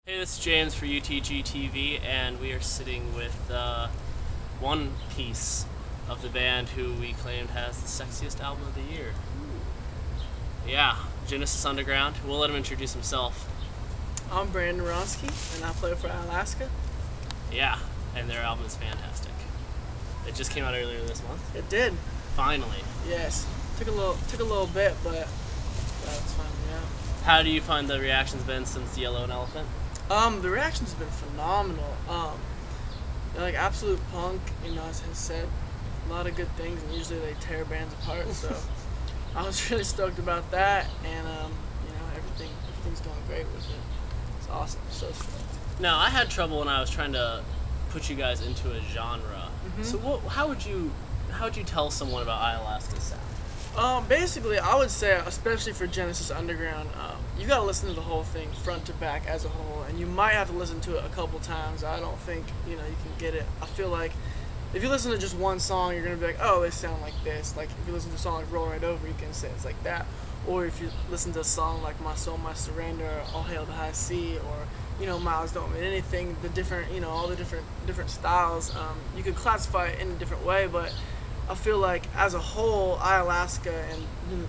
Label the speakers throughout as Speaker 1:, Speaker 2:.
Speaker 1: Hey, this is James for UTG TV, and we are sitting with one piece of the band who we claimed has the sexiest album of the year. Yeah, Genesis Underground. We'll let him introduce himself.
Speaker 2: I'm Brandon Wronski, and I play for Alaska.
Speaker 1: Yeah, and their album is fantastic. It just came out earlier this month.
Speaker 2: It did.
Speaker 1: Finally.
Speaker 2: Yes. Took a little bit, but it's finally out.
Speaker 1: How do you find the reaction's been since Yellow and Elephant?
Speaker 2: The reaction's been phenomenal. They're like absolute punk, as has said a lot of good things, and usually they tear bands apart. So I was really stoked about that, and everything's going great with it. It's awesome. So stoked.
Speaker 1: Now, I had trouble when I was trying to put you guys into a genre.
Speaker 2: Mm-hmm.
Speaker 1: So how would you tell someone about Alaska's sound?
Speaker 2: Basically, I would say, especially for Genesis Underground, you gotta listen to the whole thing front to back as a whole, and you might have to listen to it a couple times. I don't think you can get it. I feel like if you listen to just one song, you're gonna be like, oh, they sound like this. Like if you listen to a song like Roll Right Over, you can say it's like that. Or if you listen to a song like My Soul, My Surrender, or All Hail the High Sea, or Miles Don't Mean Anything, the different, all the different styles, you could classify it in a different way, but I feel like as a whole, Alaska and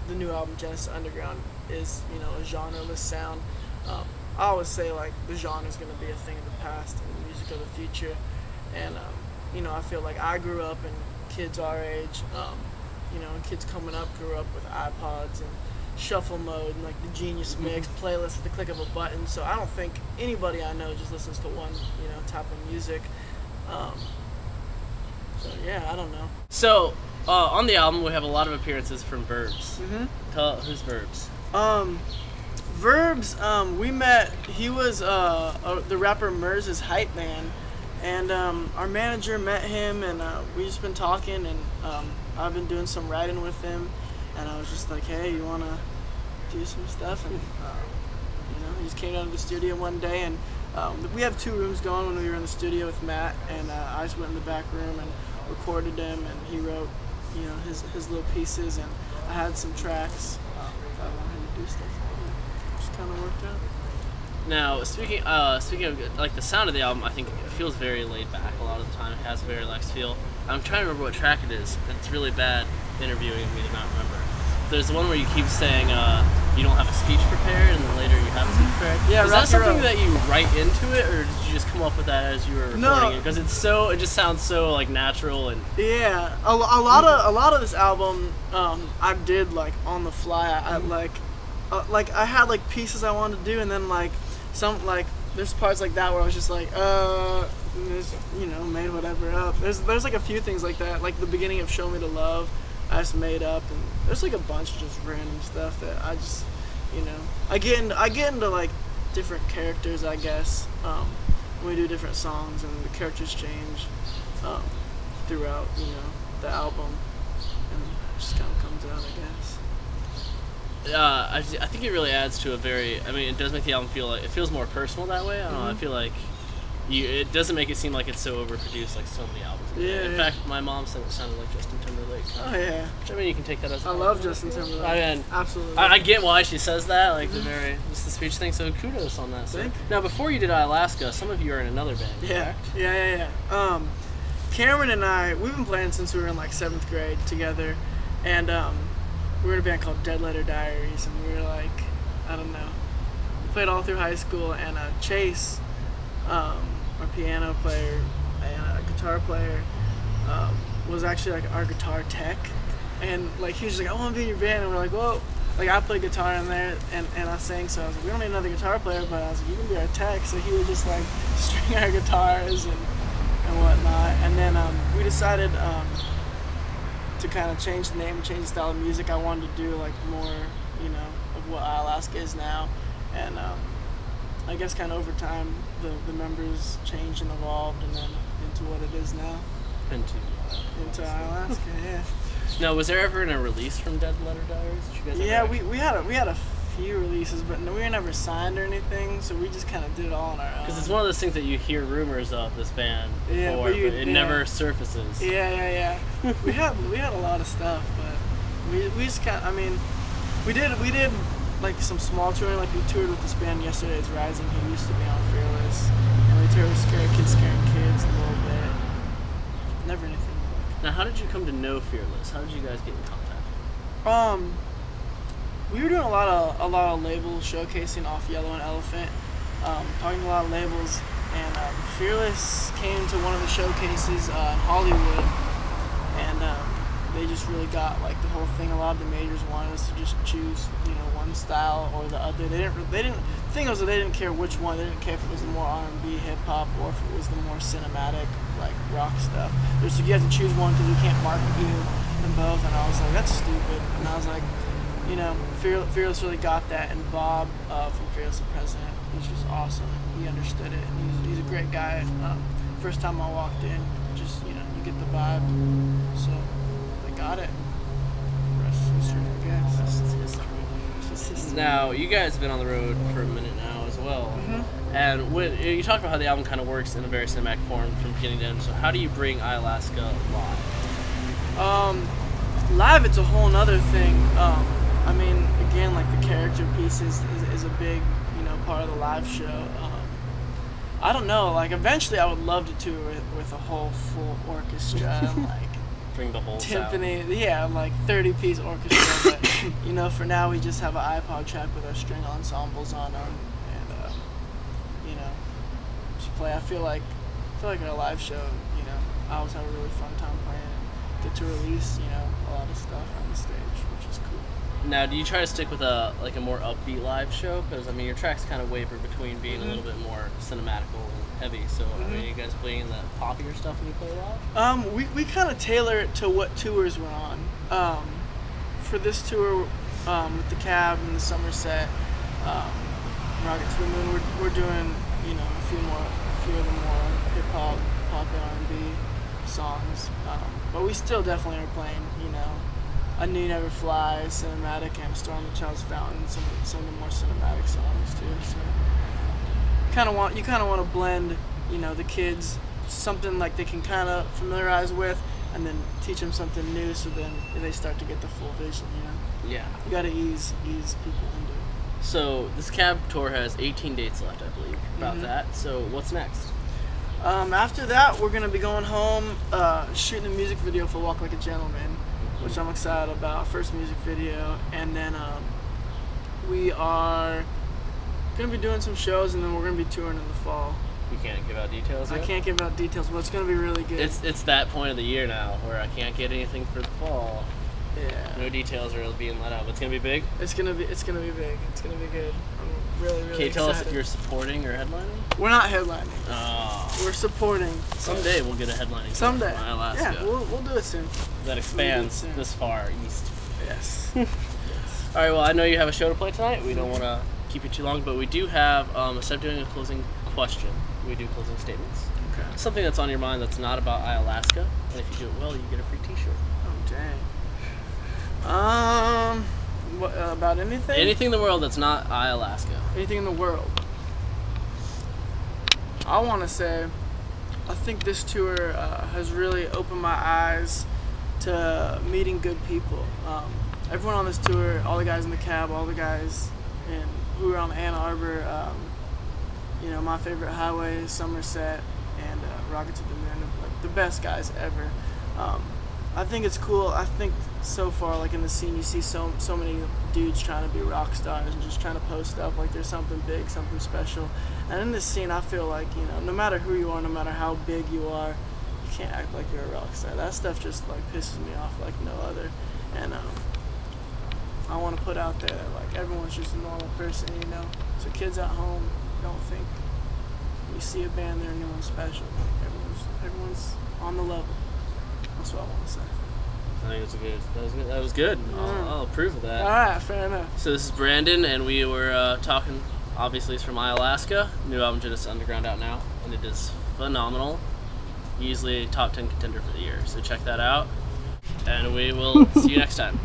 Speaker 2: the new album Genesis Underground is, a genreless sound. I always say like the genre is going to be a thing of the past and the music of the future. And, I feel like I grew up and kids our age, and kids coming up grew up with iPods and shuffle mode and like the Genius Mix playlist at the click of a button. So I don't think anybody I know just listens to one, type of music. So yeah, I don't know.
Speaker 1: So on the album, we have a lot of appearances from Verbs. Who's Verbs?
Speaker 2: Verbs. We met. He was the rapper Merz's hype man, and our manager met him, and we just been talking, and I've been doing some writing with him, and I was just like, hey, you wanna do some stuff? And he just came down to the studio one day, and we have 2 rooms going when we were in the studio with Matt, and I just went in the back room and recorded him, and he wrote, his little pieces, and I had some tracks I wanted him to do stuff like. Just kind of worked out.
Speaker 1: Now, speaking of like the sound of the album, I think it feels very laid back a lot of the time. It has a very relaxed feel. I'm trying to remember what track it is. It's really bad interviewing me to not remember. There's the one where you keep saying you don't have a speech prepared, and then later you have a speech prepared.
Speaker 2: Yeah,
Speaker 1: is that something that you write into it, or did you just come up with that as you were recording it? Because it just sounds so like natural and.
Speaker 2: Yeah, a lot of this album I did like on the fly. I had like pieces I wanted to do, and then like there's parts like that where I was just like made whatever up. There's like a few things like that, like the beginning of Show Me the Love. I just made up, and there's like a bunch of just random stuff that I just, I get into like different characters, I guess, when we do different songs, and the characters change throughout, the album, and it just kind of comes out, I guess.
Speaker 1: I think it really adds to it does make the album feel like, it feels more personal that way. I don't know, I feel like it doesn't make it seem like it's so overproduced like so many albums.
Speaker 2: Yeah.
Speaker 1: In fact, my mom said it sounded like Justin Timberlake.
Speaker 2: Oh yeah.
Speaker 1: Which, you can take that as.
Speaker 2: I love Justin Timberlake. Absolutely.
Speaker 1: I get why she says that, like just the speech thing. So kudos on that. So. Now, before you did Alaska, some of you are in another band.
Speaker 2: Yeah. Correct? Yeah. Cameron and I, we've been playing since we were in like 7th grade together, and we were in a band called Dead Letter Diaries, and we were like, I don't know, we played all through high school, and Chase, our piano player and guitar player, was actually like our guitar tech, and like he was like, I want to be in your band, and we're like, well, like I play guitar in there, and I sang, so I was like, we don't need another guitar player, but I was like, you can be our tech. So he would just like string our guitars and whatnot, and then we decided to kind of change the name, change the style of music. I wanted to do like more, of what Alaska is now, and I guess kind of over time the members changed and evolved, and then into what it is now. Into Alaska, yeah.
Speaker 1: Now, was there ever a release from Dead Letter Diaries? Did you guys
Speaker 2: ever we had a few releases, but we were never signed or anything, so we just kind of did it all on our own.
Speaker 1: Because it's one of those things that you hear rumors of this band before, but it never surfaces.
Speaker 2: Yeah. we had a lot of stuff, but we just kind of, we did like some small touring. Like we toured with this band Yesterday's Rising. He used to be on Fearless, and we toured with Scaring Kids a little bit. Never anything.
Speaker 1: Now, how did you come to know Fearless? How did you guys get in contact?
Speaker 2: We were doing a lot of label showcasing off Yellow and Elephant, talking to a lot of labels, and Fearless came to one of the showcases in Hollywood, and they just really got like the whole thing. A lot of the majors wanted us to just choose, you know, one style or the other. They didn't. The thing was that they didn't care which one. They didn't care if it was the more R&B, hip hop, or if it was the more cinematic, like rock stuff. So you have to choose one because we can't market you in both. And I was like, that's stupid. And I was like, you know, Fearless really got that. And Bob from Fearless, the president, he's just awesome. He understood it. And he's a great guy. First time I walked in, just, you know, you get the vibe. So they got it. The rest is history, I guess.
Speaker 1: Rest is history. Now, you guys have been on the road for a minute now as well.
Speaker 2: Mm-hmm.
Speaker 1: And when you talked about how the album kind of works in a very cinematic form from beginning to end. So how do you bring iAlaska live?
Speaker 2: Live, it's a whole nother thing. I mean, again, like the character piece is a big, you know, part of the live show. I don't know, like eventually I would love to tour with a whole full orchestra, like
Speaker 1: bring the whole
Speaker 2: timpani, sound. Yeah, like 30-piece orchestra. But you know, for now we just have an iPod track with our string ensembles on them, and you know, just play. I feel like our live show, you know, I always have a really fun time playing. Get to release, you know, a lot of stuff on the stage, which is cool.
Speaker 1: Now, do you try to stick with a more upbeat live show? Because I mean, your tracks kind of waver between being a little bit more cinematical and heavy. So I mean, are you guys playing the poppier stuff when you play live?
Speaker 2: We kind of tailor it to what tours we're on. For this tour, with the Cab and the Somerset, Rocket to the Moon, we're doing, you know, a few of the more hip hop, pop and R&B songs. But we still definitely are playing, you know, A Knee Never Flies, cinematic, and Storm the Child's Fountain, some of the more cinematic songs too. So you kind of want to blend, you know, the kids something like they can kind of familiarize with, and then teach them something new, so then they start to get the full vision, you know.
Speaker 1: Yeah.
Speaker 2: You got to ease people into it.
Speaker 1: So this Cab tour has 18 dates left, I believe. About that. So what's next?
Speaker 2: After that, we're gonna be going home, shooting a music video for Walk Like a Gentleman, which I'm excited about. First music video, and then we are gonna be doing some shows, and then we're gonna be touring in the fall.
Speaker 1: You can't give out details yet?
Speaker 2: I can't give out details, but it's gonna be really good.
Speaker 1: It's that point of the year now where I can't get anything for the fall.
Speaker 2: Yeah.
Speaker 1: No details are really being let out, but it's gonna be big.
Speaker 2: It's gonna be big. It's gonna be good. I'm really
Speaker 1: Can you tell
Speaker 2: excited.
Speaker 1: us if you're supporting or headlining?
Speaker 2: We're not headlining.
Speaker 1: Oh.
Speaker 2: We're supporting.
Speaker 1: Someday we'll get a headlining.
Speaker 2: Someday.
Speaker 1: From Alaska.
Speaker 2: Yeah, we'll do it soon.
Speaker 1: That expands this far east.
Speaker 2: Yes.
Speaker 1: All right. Well, I know you have a show to play tonight. We don't want to keep you too long, but we do have instead of doing a closing question, we do closing statements.
Speaker 2: Okay.
Speaker 1: Something that's on your mind that's not about iAlaska, and if you do it well, you get a free T-shirt.
Speaker 2: Oh dang. What, about anything?
Speaker 1: Anything in the world that's not iAlaska.
Speaker 2: Anything in the world. I want to say, I think this tour has really opened my eyes to meeting good people. Everyone on this tour, all the guys in the Cab, all the guys who were on Ann Arbor, you know, my favorite highway, Somerset, and Rocket to the Moon, like the best guys ever. I think it's cool. I think so far, like in the scene, you see so many dudes trying to be rock stars and just trying to post up like there's something big, something special. And in this scene, I feel like, you know, no matter who you are, no matter how big you are, you can't act like you're a rock star. That stuff just like pisses me off like no other. And I want to put out there that like everyone's just a normal person, you know. So kids at home, don't think you see a band, they're anyone special. Like everyone's on the level. That's what I want to say.
Speaker 1: I think that was good. I'll approve of that.
Speaker 2: All right, fair enough.
Speaker 1: So this is Brandon, and we were talking. Obviously, it's from iAlaska. New album, Genesis Underground, out now, and it is phenomenal. Easily a top 10 contender for the year. So check that out, and we will see you next time.